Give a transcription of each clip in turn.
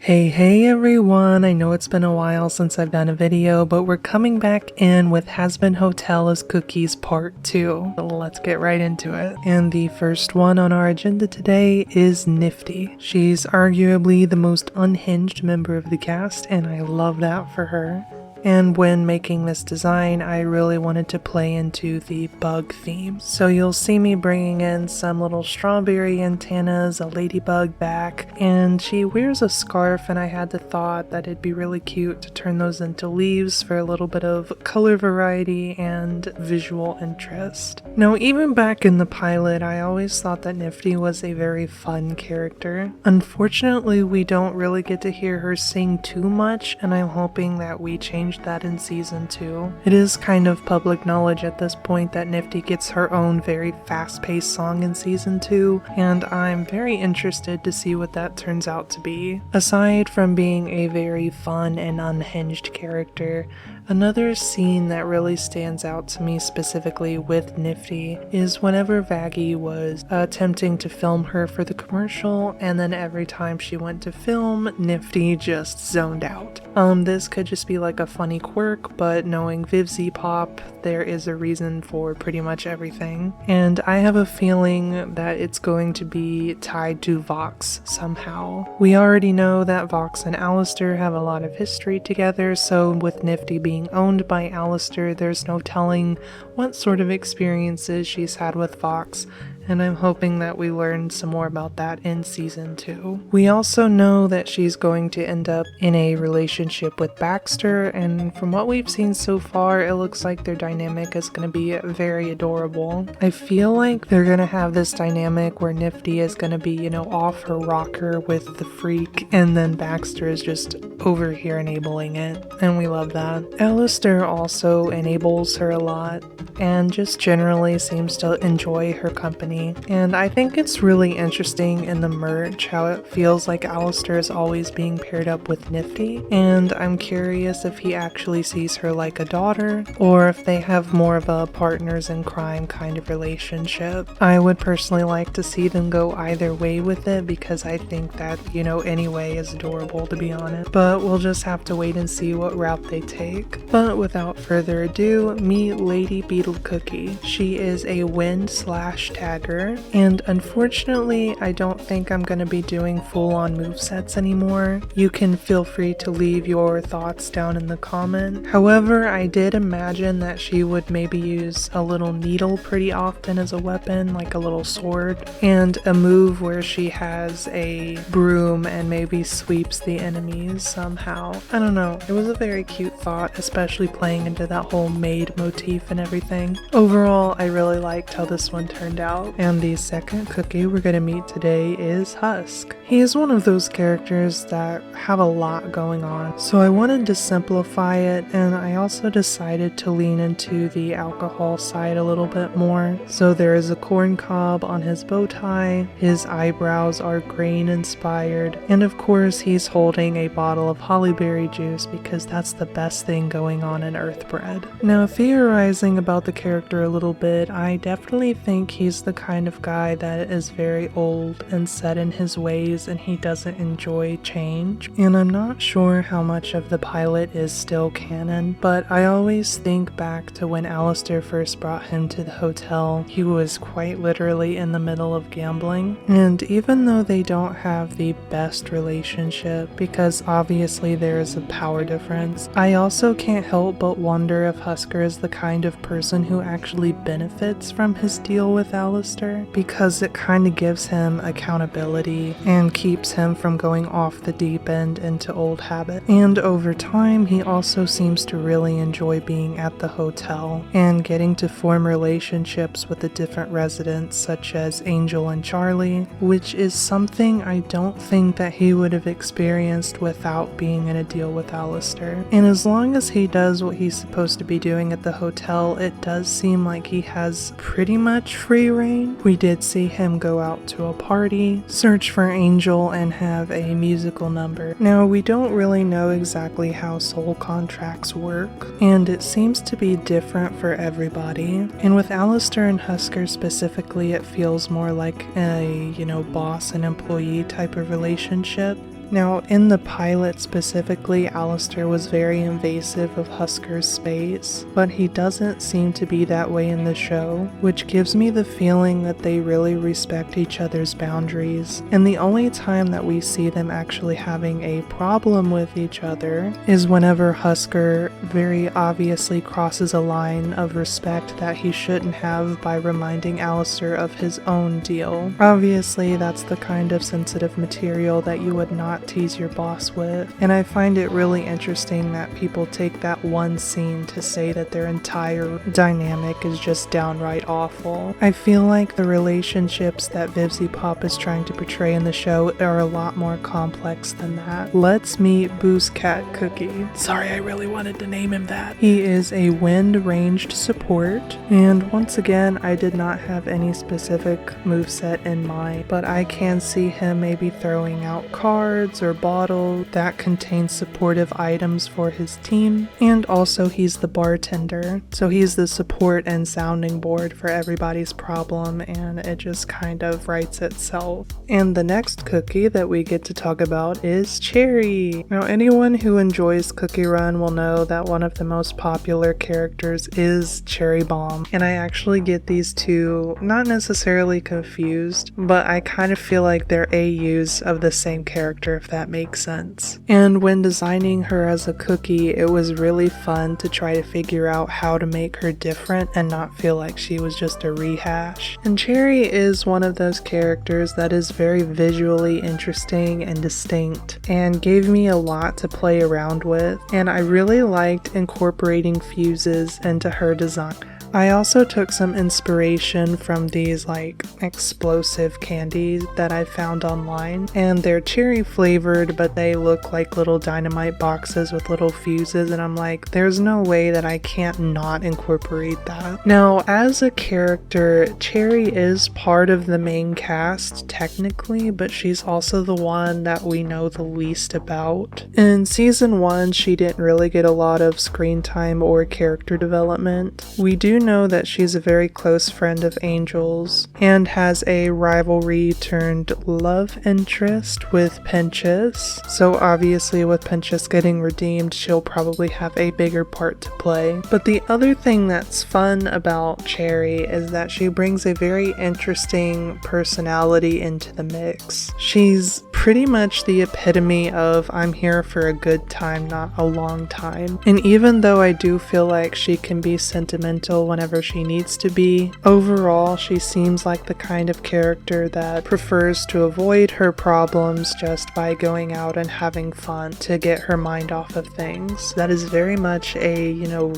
Hey everyone, I know it's been a while since I've done a video, but we're coming back in with Hazbin Hotel as Cookies Part 2. So let's get right into it. And the first one on our agenda today is Niffty. She's arguably the most unhinged member of the cast, and I love that for her. And when making this design, I really wanted to play into the bug theme. So you'll see me bringing in some little strawberry antennas, a ladybug back, and she wears a scarf, and I had the thought that it'd be really cute to turn those into leaves for a little bit of color variety and visual interest. Now, even back in the pilot, I always thought that Niffty was a very fun character. Unfortunately, we don't really get to hear her sing too much, and I'm hoping that we change that in season 2. It is kind of public knowledge at this point that Niffty gets her own very fast-paced song in season 2, and I'm very interested to see what that turns out to be. Aside from being a very fun and unhinged character, another scene that really stands out to me specifically with Niffty is whenever Vaggie was attempting to film her for the commercial, and then every time she went to film, Niffty just zoned out. This could just be like a funny quirk, but knowing Vivziepop, there is a reason for pretty much everything. And I have a feeling that it's going to be tied to Vox somehow. We already know that Vox and Alistair have a lot of history together, so with Niffty being owned by Alistair, there's no telling what sort of experiences she's had with Vox, and I'm hoping that we learn some more about that in season 2. We also know that she's going to end up in a relationship with Baxter, and from what we've seen so far, it looks like their dynamic is going to be very adorable. I feel like they're going to have this dynamic where Niffty is going to be, off her rocker with the freak, and then Baxter is just over here enabling it, and we love that. Alistair also enables her a lot, and just generally seems to enjoy her company. And I think it's really interesting in the merch how it feels like Alistair is always being paired up with Niffty, and I'm curious if he actually sees her like a daughter, or if they have more of a partners in crime kind of relationship. I would personally like to see them go either way with it, because I think that, any way is adorable, to be honest. But we'll just have to wait and see what route they take. But without further ado, meet Lady Beetle Cookie. She is a wind/tagger, and unfortunately I don't think I'm going to be doing full-on movesets anymore. You can feel free to leave your thoughts down in the comment. However, I did imagine that she would maybe use a little needle pretty often as a weapon, like a little sword, and a move where she has a broom and maybe sweeps the enemies somehow. I don't know, it was a very cute thought, especially playing into that whole maid motif and everything. Overall, I really liked how this one turned out. And the second cookie we're going to meet today is Husk. He is one of those characters that have a lot going on, so I wanted to simplify it, and I also decided to lean into the alcohol side a little bit more. So there is a corn cob on his bow tie, his eyebrows are grain inspired, and of course he's holding a bottle of hollyberry juice because that's the best thing going on in Earthbread. Now, theorizing about the character a little bit, I definitely think he's the kind of guy that is very old and set in his ways, and he doesn't enjoy change. And I'm not sure how much of the pilot is still canon, but I always think back to when Alistair first brought him to the hotel. He was quite literally in the middle of gambling, and even though they don't have the best relationship, because obviously there is a power difference, I also can't help but wonder if Husker is the kind of person who actually benefits from his deal with Alistair, because it kind of gives him accountability and keeps him from going off the deep end into old habits. And over time, he also seems to really enjoy being at the hotel and getting to form relationships with the different residents, such as Angel and Charlie, which is something I don't think that he would have experienced without being in a deal with Alistair. And as long as he does what he's supposed to be doing at the hotel, it does seem like he has pretty much free reign. We did see him go out to a party, search for Angel, and have a musical number. Now, we don't really know exactly how soul contracts work, and it seems to be different for everybody. And with Alistair and Husker specifically, it feels more like a, boss and employee type of relationship. Now, in the pilot specifically, Alistair was very invasive of Husker's space, but he doesn't seem to be that way in the show, which gives me the feeling that they really respect each other's boundaries, and the only time that we see them actually having a problem with each other is whenever Husker very obviously crosses a line of respect that he shouldn't have by reminding Alistair of his own deal. Obviously, that's the kind of sensitive material that you would not tease your boss with, and I find it really interesting that people take that one scene to say that their entire dynamic is just downright awful. I feel like the relationships that Vivziepop is trying to portray in the show are a lot more complex than that. Let's meet Boo's cat, Cookie. Sorry, I really wanted to name him that. He is a wind ranged support, and once again, I did not have any specific moveset in mind, but I can see him maybe throwing out cards or bottles that contain supportive items for his team, and also he's the bartender, so he's the support and sounding board for everybody's problem, and it just kind of writes itself. And the next cookie that we get to talk about is Cherri. Now, anyone who enjoys CookieRun will know that one of the most popular characters is Cherri Bomb, and I actually get these two not necessarily confused, but I kind of feel like they're AUs of the same character, if that makes sense. And when designing her as a cookie, it was really fun to try to figure out how to make her different and not feel like she was just a rehash. And Cherri is one of those characters that is very visually interesting and distinct, and gave me a lot to play around with, and I really liked incorporating fuses into her design. I also took some inspiration from these like explosive candies that I found online, and they're cherry flavored, but they look like little dynamite boxes with little fuses, and I'm like, there's no way that I can't not incorporate that. Now, as a character, Cherri is part of the main cast technically, but she's also the one that we know the least about. In season 1, she didn't really get a lot of screen time or character development. We do know that she's a very close friend of Angel's and has a rivalry turned love interest with Pentious, so obviously with Pentious getting redeemed, she'll probably have a bigger part to play. But the other thing that's fun about Cherri is that she brings a very interesting personality into the mix. She's pretty much the epitome of I'm here for a good time, not a long time. And even though I do feel like she can be sentimental whenever she needs to be, overall she seems like the kind of character that prefers to avoid her problems just by going out and having fun to get her mind off of things. That is very much a,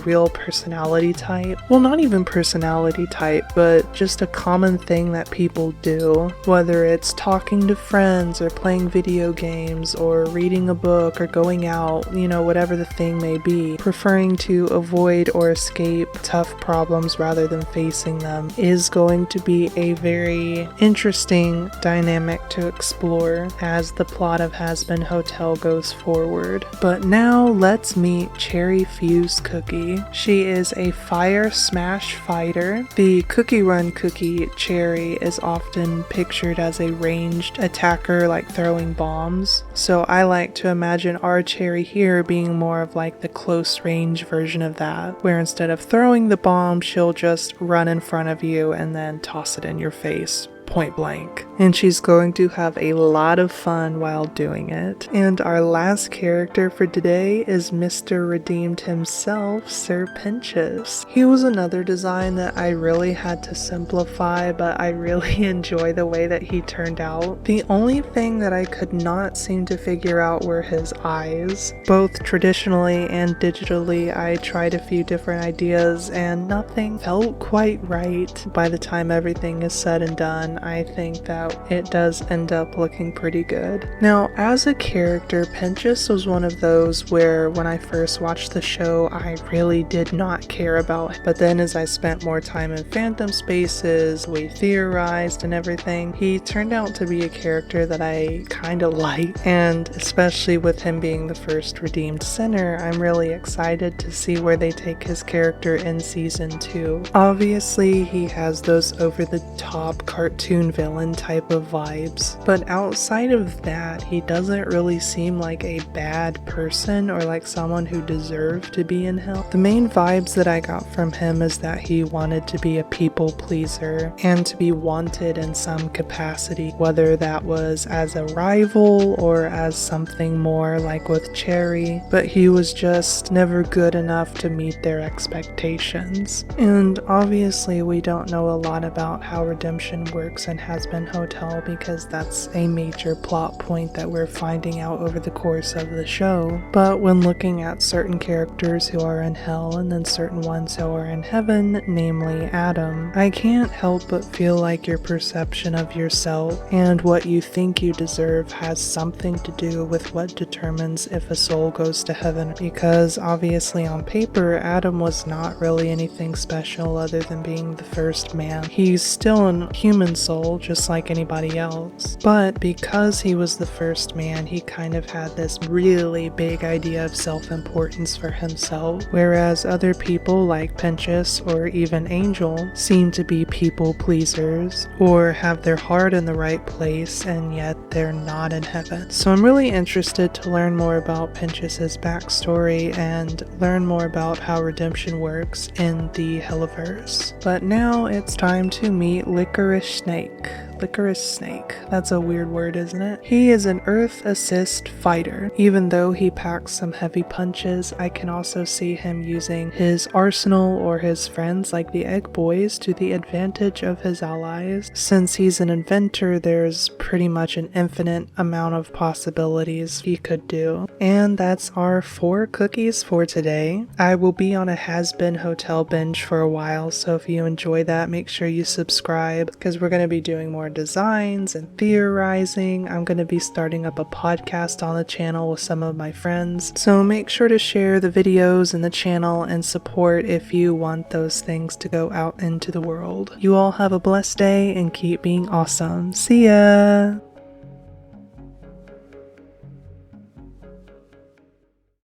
real personality type. Well, not even personality type, but just a common thing that people do, whether it's talking to friends or playing video games or reading a book or going out, whatever the thing may be. Preferring to avoid or escape tough problems rather than facing them is going to be a very interesting dynamic to explore as the plot of Hazbin Hotel goes forward. But now let's meet Cherri Fuse Cookie. She is a fire smash fighter. The CookieRun cookie Cherri is often pictured as a ranged attacker, like throwing bombs, so I like to imagine our Cherri here being more of like the close range version of that, where instead of throwing the bomb, she'll just run in front of you and then toss it in your face. Point blank. And she's going to have a lot of fun while doing it. And our last character for today is Mr. Redeemed himself, Sir Pentious. He was another design that I really had to simplify, but I really enjoy the way that he turned out. The only thing that I could not seem to figure out were his eyes. Both traditionally and digitally, I tried a few different ideas and nothing felt quite right. By the time everything is said and done, I think that it does end up looking pretty good. Now, as a character, Pentious was one of those where when I first watched the show, I really did not care about, but then as I spent more time in Phantom Spaces, we theorized and everything, he turned out to be a character that I kind of like, and especially with him being the first redeemed sinner, I'm really excited to see where they take his character in season 2. Obviously, he has those over-the-top cartoon cartoon villain type of vibes. But outside of that, he doesn't really seem like a bad person or like someone who deserved to be in hell. The main vibes that I got from him is that he wanted to be a people pleaser and to be wanted in some capacity, whether that was as a rival or as something more like with Cherri, but he was just never good enough to meet their expectations. And obviously we don't know a lot about how redemption works in Hazbin Hotel because that's a major plot point that we're finding out over the course of the show. But when looking at certain characters who are in hell and then certain ones who are in heaven, namely Adam, I can't help but feel like your perception of yourself and what you think you deserve has something to do with what determines if a soul goes to heaven, because obviously on paper Adam was not really anything special other than being the first man. He's still a human soul just like anybody else, but because he was the first man, he kind of had this really big idea of self-importance for himself, whereas other people like Pentious or even Angel seem to be people pleasers or have their heart in the right place and yet they're not in heaven. So I'm really interested to learn more about Pentious's backstory and learn more about how redemption works in the Helliverse. But now it's time to meet Licorice Snake. Licorice Snake. That's a weird word, isn't it? He is an earth assist fighter. Even though he packs some heavy punches, I can also see him using his arsenal or his friends like the Egg Boys to the advantage of his allies. Since he's an inventor, there's pretty much an infinite amount of possibilities he could do. And that's our 4 cookies for today. I will be on a Hazbin Hotel binge for a while, so if you enjoy that, make sure you subscribe because we're going to be doing more designs and theorizing. I'm going to be starting up a podcast on the channel with some of my friends, so make sure to share the videos in the channel and support if you want those things to go out into the world. You all have a blessed day and keep being awesome. See ya!